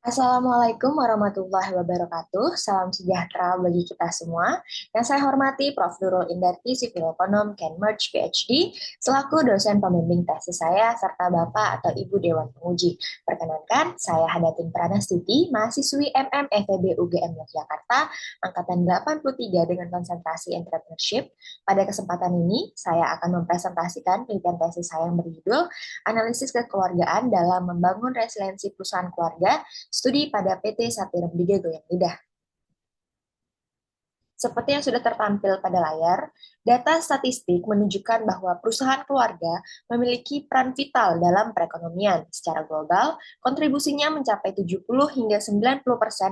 Assalamualaikum warahmatullahi wabarakatuh. Salam sejahtera bagi kita semua. Yang saya hormati Prof. Nurul Indarti, Sivil Ekonom, Cambridge, PhD, selaku dosen pembimbing tesis saya, serta Bapak atau Ibu Dewan Penguji. Perkenankan, saya Hadatin Pranastiti, mahasiswi FEB UGM Yogyakarta, Angkatan 83 dengan konsentrasi entrepreneurship. Pada kesempatan ini, saya akan mempresentasikan penelitian tesis saya yang berjudul Analisis Kekeluargaan dalam Membangun Resiliensi Perusahaan Keluarga Studi pada PT Satirem Diga Goyang Lidah. Seperti yang sudah tertampil pada layar, data statistik menunjukkan bahwa perusahaan keluarga memiliki peran vital dalam perekonomian. Secara global, kontribusinya mencapai 70 hingga 90%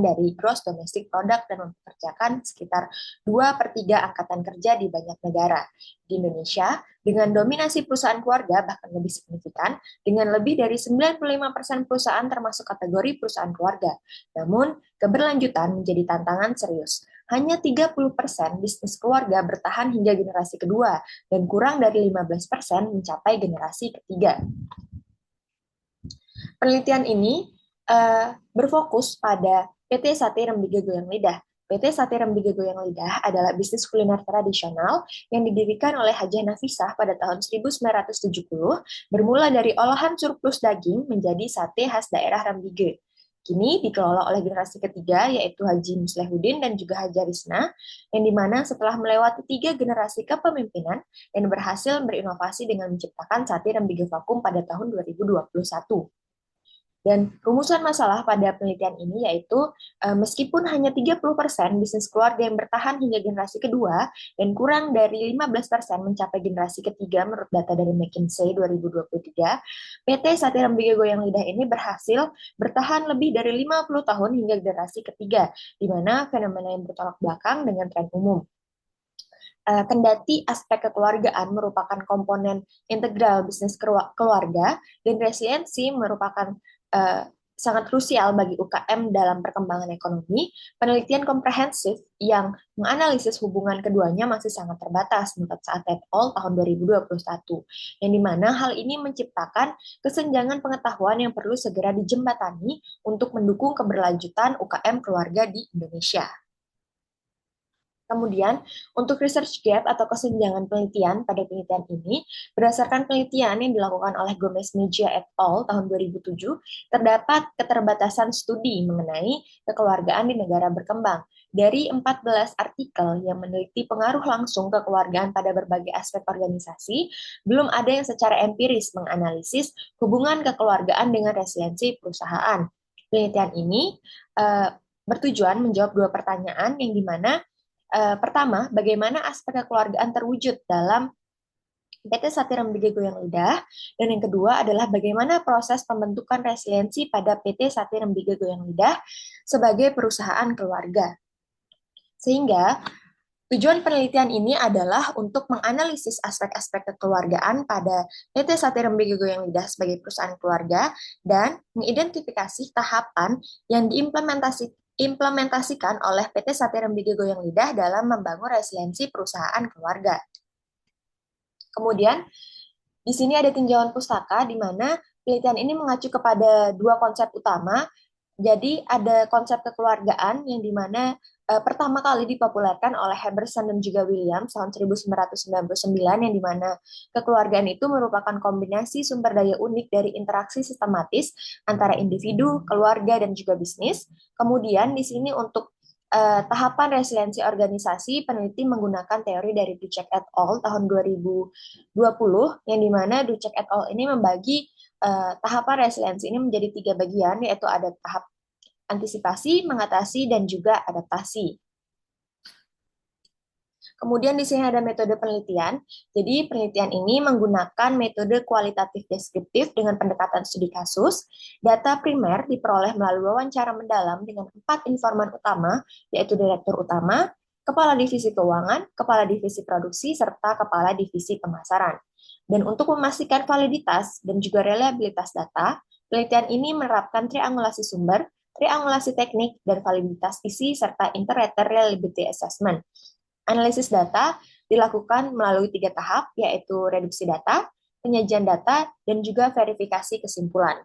dari gross domestic product dan mempekerjakan sekitar 2 per 3 angkatan kerja di banyak negara. Di Indonesia, dengan dominasi perusahaan keluarga bahkan lebih signifikan, dengan lebih dari 95% perusahaan termasuk kategori perusahaan keluarga. Namun, keberlanjutan menjadi tantangan serius. Hanya 30% bisnis keluarga bertahan hingga generasi kedua, dan kurang dari 15% mencapai generasi ketiga. Penelitian ini berfokus pada PT Sate Rembige Goyang Lidah. PT Sate Rembige Goyang Lidah adalah bisnis kuliner tradisional yang didirikan oleh Hajah Nafisah pada tahun 1970, bermula dari olahan surplus daging menjadi sate khas daerah Rembige. Kini dikelola oleh generasi ketiga, yaitu Haji Muslihuddin dan juga Haja Risna, yang dimana setelah melewati 3 generasi kepemimpinan dan berhasil berinovasi dengan menciptakan sate Rembige vakum pada tahun 2021. Dan rumusan masalah pada penelitian ini yaitu meskipun hanya 30% bisnis keluarga yang bertahan hingga generasi kedua dan kurang dari 15% mencapai generasi ketiga menurut data dari McKinsey 2023, PT Sate Rembige Goyang Lidah ini berhasil bertahan lebih dari 50 tahun hingga generasi ketiga, di mana fenomena yang bertolak belakang dengan tren umum. Kendati aspek kekeluargaan merupakan komponen integral bisnis keluarga dan resiliensi merupakan sangat krusial bagi UKM dalam perkembangan ekonomi, penelitian komprehensif yang menganalisis hubungan keduanya masih sangat terbatas menurut Saad et al. Tahun 2021, yang dimana hal ini menciptakan kesenjangan pengetahuan yang perlu segera dijembatani untuk mendukung keberlanjutan UKM keluarga di Indonesia. Kemudian, untuk research gap atau kesenjangan penelitian pada penelitian ini, berdasarkan penelitian yang dilakukan oleh Gomez Mejia et al. Tahun 2007, terdapat keterbatasan studi mengenai kekeluargaan di negara berkembang. Dari 14 artikel yang meneliti pengaruh langsung kekeluargaan pada berbagai aspek organisasi, belum ada yang secara empiris menganalisis hubungan kekeluargaan dengan resiliensi perusahaan. Penelitian ini bertujuan menjawab 2 pertanyaan yang dimana pertama, bagaimana aspek kekeluargaan terwujud dalam PT Sate Rembige Goyang Lidah, dan yang kedua adalah bagaimana proses pembentukan resiliensi pada PT Sate Rembige Goyang Lidah sebagai perusahaan keluarga. Sehingga tujuan penelitian ini adalah untuk menganalisis aspek-aspek kekeluargaan pada PT Sate Rembige Goyang Lidah sebagai perusahaan keluarga dan mengidentifikasi tahapan yang diimplementasikan oleh PT Sate Rembige Goyang Lidah dalam membangun resiliensi perusahaan keluarga. Kemudian, di sini ada tinjauan pustaka di mana penelitian ini mengacu kepada 2 konsep utama. Jadi ada konsep kekeluargaan yang dimana pertama kali dipopulerkan oleh Heberson dan juga Williams tahun 1999, yang dimana kekeluargaan itu merupakan kombinasi sumber daya unik dari interaksi sistematis antara individu, keluarga, dan juga bisnis. Kemudian di sini untuk tahapan resiliensi organisasi, peneliti menggunakan teori dari Ducek et al. Tahun 2020, yang dimana Ducek et al. Ini membagi tahapan resiliensi ini menjadi 3 bagian, yaitu ada tahap antisipasi, mengatasi, dan juga adaptasi. Kemudian di sini ada metode penelitian. Jadi penelitian ini menggunakan metode kualitatif deskriptif dengan pendekatan studi kasus. Data primer diperoleh melalui wawancara mendalam dengan 4 informan utama, yaitu direktur utama, kepala divisi keuangan, kepala divisi produksi, serta kepala divisi pemasaran. Dan untuk memastikan validitas dan juga reliabilitas data, penelitian ini menerapkan triangulasi sumber, triangulasi teknik, dan validitas isi, serta inter-rater reliability assessment. Analisis data dilakukan melalui 3 tahap, yaitu reduksi data, penyajian data, dan juga verifikasi kesimpulan.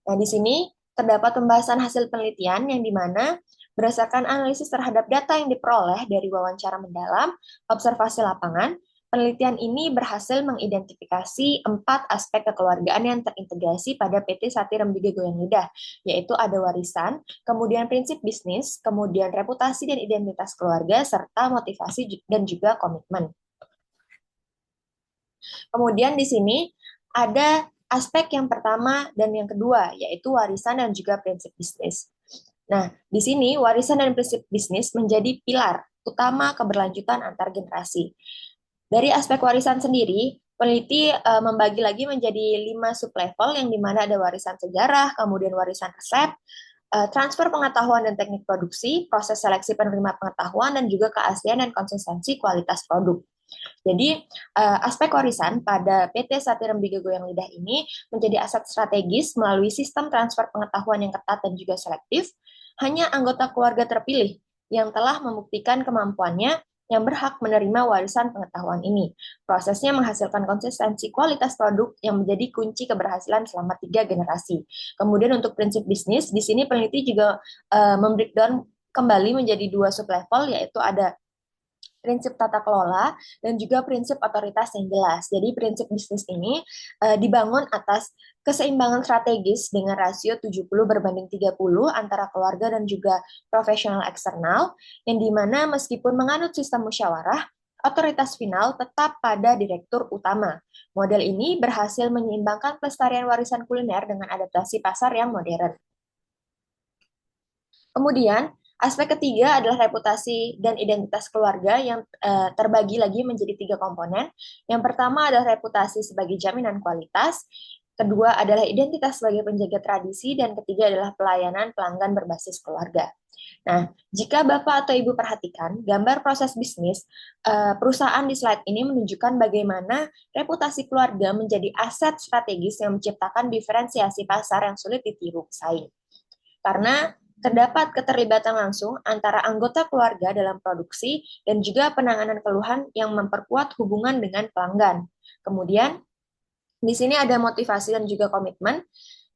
Nah, di sini terdapat pembahasan hasil penelitian yang dimana berdasarkan analisis terhadap data yang diperoleh dari wawancara mendalam, observasi lapangan, penelitian ini berhasil mengidentifikasi 4 aspek kekeluargaan yang terintegrasi pada PT Sati Rembige Goyang Lidah, yaitu ada warisan, kemudian prinsip bisnis, kemudian reputasi dan identitas keluarga, serta motivasi dan juga komitmen. Kemudian di sini ada aspek yang pertama dan yang kedua, yaitu warisan dan juga prinsip bisnis. Nah, di sini warisan dan prinsip bisnis menjadi pilar utama keberlanjutan antar generasi. Dari aspek warisan sendiri, peneliti membagi lagi menjadi 5 sublevel yang dimana ada warisan sejarah, kemudian warisan resep, transfer pengetahuan dan teknik produksi, proses seleksi penerima pengetahuan, dan juga keaslian dan konsistensi kualitas produk. Jadi, aspek warisan pada PT Sati Rembige Goyang Lidah ini menjadi aset strategis melalui sistem transfer pengetahuan yang ketat dan juga selektif. Hanya anggota keluarga terpilih yang telah membuktikan kemampuannya yang berhak menerima warisan pengetahuan ini. Prosesnya menghasilkan konsistensi kualitas produk yang menjadi kunci keberhasilan selama 3 generasi. Kemudian untuk prinsip bisnis, di sini peneliti juga membreakdown kembali menjadi 2 sublevel, yaitu ada prinsip tata kelola dan juga prinsip otoritas yang jelas. Jadi prinsip bisnis ini dibangun atas keseimbangan strategis dengan rasio 70/30 antara keluarga dan juga profesional eksternal, yang dimana meskipun menganut sistem musyawarah, otoritas final tetap pada direktur utama. Model ini berhasil menyeimbangkan pelestarian warisan kuliner dengan adaptasi pasar yang modern. Kemudian, aspek ketiga adalah reputasi dan identitas keluarga yang terbagi lagi menjadi 3 komponen. Yang pertama adalah reputasi sebagai jaminan kualitas, kedua adalah identitas sebagai penjaga tradisi, dan ketiga adalah pelayanan pelanggan berbasis keluarga. Nah, jika Bapak atau Ibu perhatikan, gambar proses bisnis perusahaan di slide ini menunjukkan bagaimana reputasi keluarga menjadi aset strategis yang menciptakan diferensiasi pasar yang sulit ditiru pesaing. Karena terdapat keterlibatan langsung antara anggota keluarga dalam produksi dan juga penanganan keluhan yang memperkuat hubungan dengan pelanggan. Kemudian, di sini ada motivasi dan juga komitmen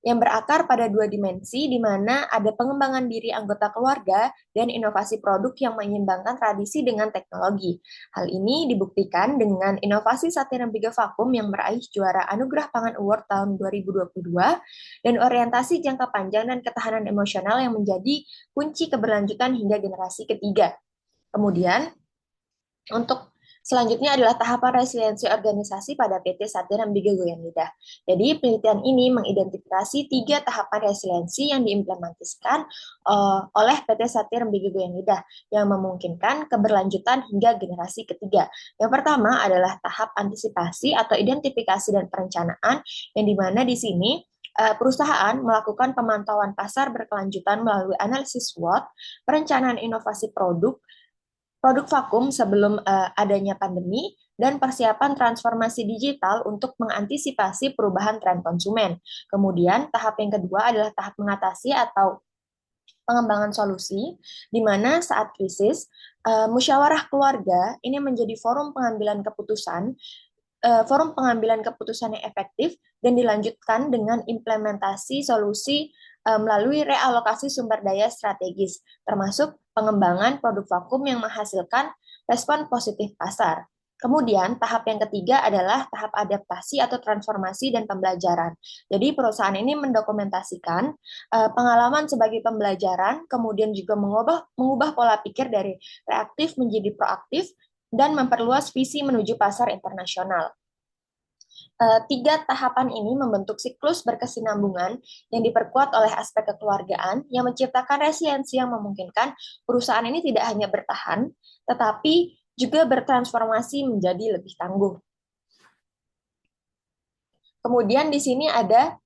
yang berakar pada 2 dimensi, di mana ada pengembangan diri anggota keluarga dan inovasi produk yang menyeimbangkan tradisi dengan teknologi. Hal ini dibuktikan dengan inovasi Sate Rembige Vakum yang meraih juara Anugerah Pangan Award tahun 2022 dan orientasi jangka panjang dan ketahanan emosional yang menjadi kunci keberlanjutan hingga generasi ketiga. Kemudian, untuk selanjutnya adalah tahapan resiliensi organisasi pada PT Sati Rembige Goyang Lidah. Jadi penelitian ini mengidentifikasi 3 tahapan resiliensi yang diimplementasikan oleh PT Sati Rembige Goyang Lidah yang memungkinkan keberlanjutan hingga generasi ketiga. Yang pertama adalah tahap antisipasi atau identifikasi dan perencanaan, yang dimana di sini perusahaan melakukan pemantauan pasar berkelanjutan melalui analisis SWOT, perencanaan inovasi produk vakum sebelum adanya pandemi, dan persiapan transformasi digital untuk mengantisipasi perubahan tren konsumen. Kemudian, tahap yang kedua adalah tahap mengatasi atau pengembangan solusi, di mana saat krisis, musyawarah keluarga ini menjadi forum pengambilan keputusan yang efektif dan dilanjutkan dengan implementasi solusi melalui realokasi sumber daya strategis, termasuk pengembangan produk vakum yang menghasilkan respon positif pasar. Kemudian, tahap yang ketiga adalah tahap adaptasi atau transformasi dan pembelajaran. Jadi, perusahaan ini mendokumentasikan pengalaman sebagai pembelajaran, kemudian juga mengubah pola pikir dari reaktif menjadi proaktif, dan memperluas visi menuju pasar internasional. 3 tahapan ini membentuk siklus berkesinambungan yang diperkuat oleh aspek kekeluargaan yang menciptakan resiliensi yang memungkinkan perusahaan ini tidak hanya bertahan, tetapi juga bertransformasi menjadi lebih tangguh. Kemudian di sini ada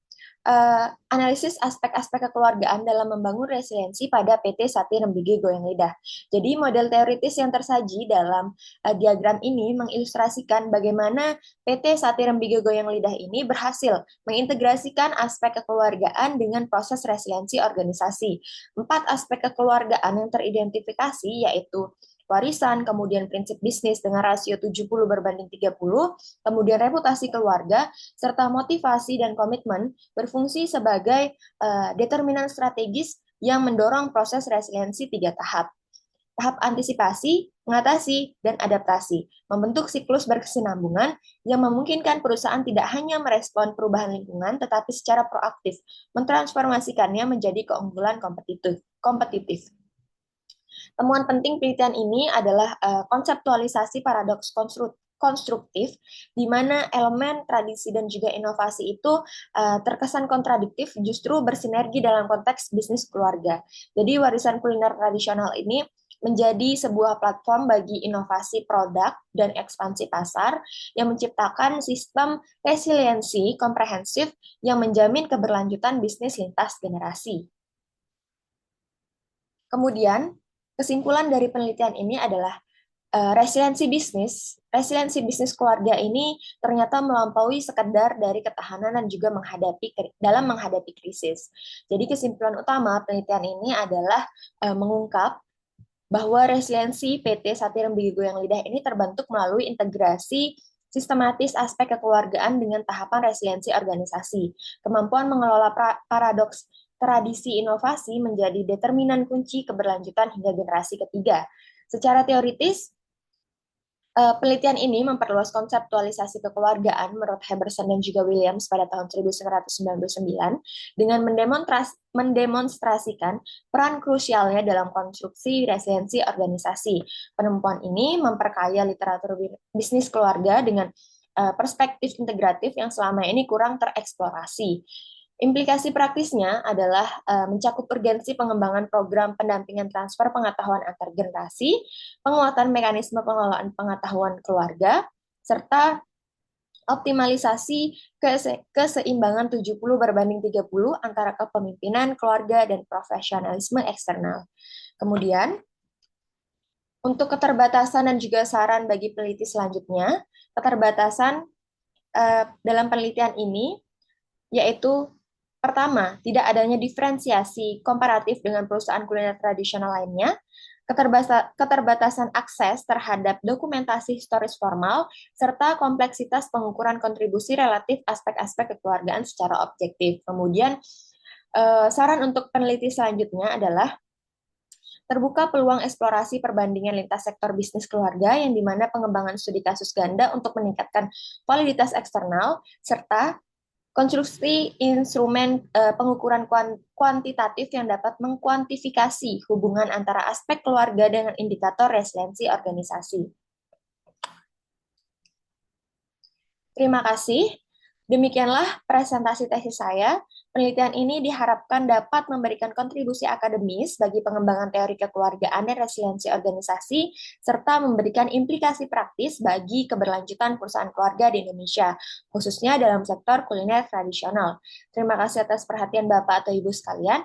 analisis aspek-aspek kekeluargaan dalam membangun resiliensi pada PT Sati Rembige Goyang Lidah. Jadi model teoritis yang tersaji dalam diagram ini mengilustrasikan bagaimana PT Sati Rembige Goyang Lidah ini berhasil mengintegrasikan aspek kekeluargaan dengan proses resiliensi organisasi. 4 aspek kekeluargaan yang teridentifikasi yaitu warisan, kemudian prinsip bisnis dengan rasio 70/30, kemudian reputasi keluarga, serta motivasi dan komitmen berfungsi sebagai determinan strategis yang mendorong proses resiliensi 3 tahap. Tahap antisipasi, mengatasi, dan adaptasi, membentuk siklus berkesinambungan yang memungkinkan perusahaan tidak hanya merespon perubahan lingkungan, tetapi secara proaktif mentransformasikannya menjadi keunggulan kompetitif. Temuan penting penelitian ini adalah konseptualisasi paradoks konstruktif, di mana elemen tradisi dan juga inovasi itu terkesan kontradiktif, justru bersinergi dalam konteks bisnis keluarga. Jadi warisan kuliner tradisional ini menjadi sebuah platform bagi inovasi produk dan ekspansi pasar yang menciptakan sistem resiliensi komprehensif yang menjamin keberlanjutan bisnis lintas generasi. Kemudian, kesimpulan dari penelitian ini adalah resiliensi bisnis keluarga ini ternyata melampaui sekedar dari ketahanan dan juga menghadapi krisis. Jadi kesimpulan utama penelitian ini adalah mengungkap bahwa resiliensi PT Sate Rembige Goyang Lidah ini terbentuk melalui integrasi sistematis aspek kekeluargaan dengan tahapan resiliensi organisasi. Kemampuan mengelola paradoks tradisi inovasi menjadi determinan kunci keberlanjutan hingga generasi ketiga. Secara teoritis, penelitian ini memperluas konseptualisasi kekeluargaan menurut Heberson dan juga Williams pada tahun 1999 dengan mendemonstrasikan peran krusialnya dalam konstruksi resiliensi organisasi. Penemuan ini memperkaya literatur bisnis keluarga dengan perspektif integratif yang selama ini kurang tereksplorasi. Implikasi praktisnya adalah mencakup urgensi pengembangan program pendampingan transfer pengetahuan antar generasi, penguatan mekanisme pengelolaan pengetahuan keluarga, serta optimalisasi keseimbangan 70/30 antara kepemimpinan keluarga dan profesionalisme eksternal. Kemudian, untuk keterbatasan dan juga saran bagi peneliti selanjutnya, keterbatasan dalam penelitian ini yaitu pertama, tidak adanya diferensiasi komparatif dengan perusahaan kuliner tradisional lainnya, keterbatasan akses terhadap dokumentasi historis formal, serta kompleksitas pengukuran kontribusi relatif aspek-aspek kekeluargaan secara objektif. Kemudian, saran untuk peneliti selanjutnya adalah terbuka peluang eksplorasi perbandingan lintas sektor bisnis keluarga yang dimana pengembangan studi kasus ganda untuk meningkatkan validitas eksternal, serta konstruksi instrumen pengukuran kuantitatif yang dapat mengkuantifikasi hubungan antara aspek keluarga dengan indikator resiliensi organisasi. Terima kasih. Demikianlah presentasi tesis saya. Penelitian ini diharapkan dapat memberikan kontribusi akademis bagi pengembangan teori kekeluargaan dan resiliensi organisasi, serta memberikan implikasi praktis bagi keberlanjutan perusahaan keluarga di Indonesia, khususnya dalam sektor kuliner tradisional. Terima kasih atas perhatian Bapak atau Ibu sekalian.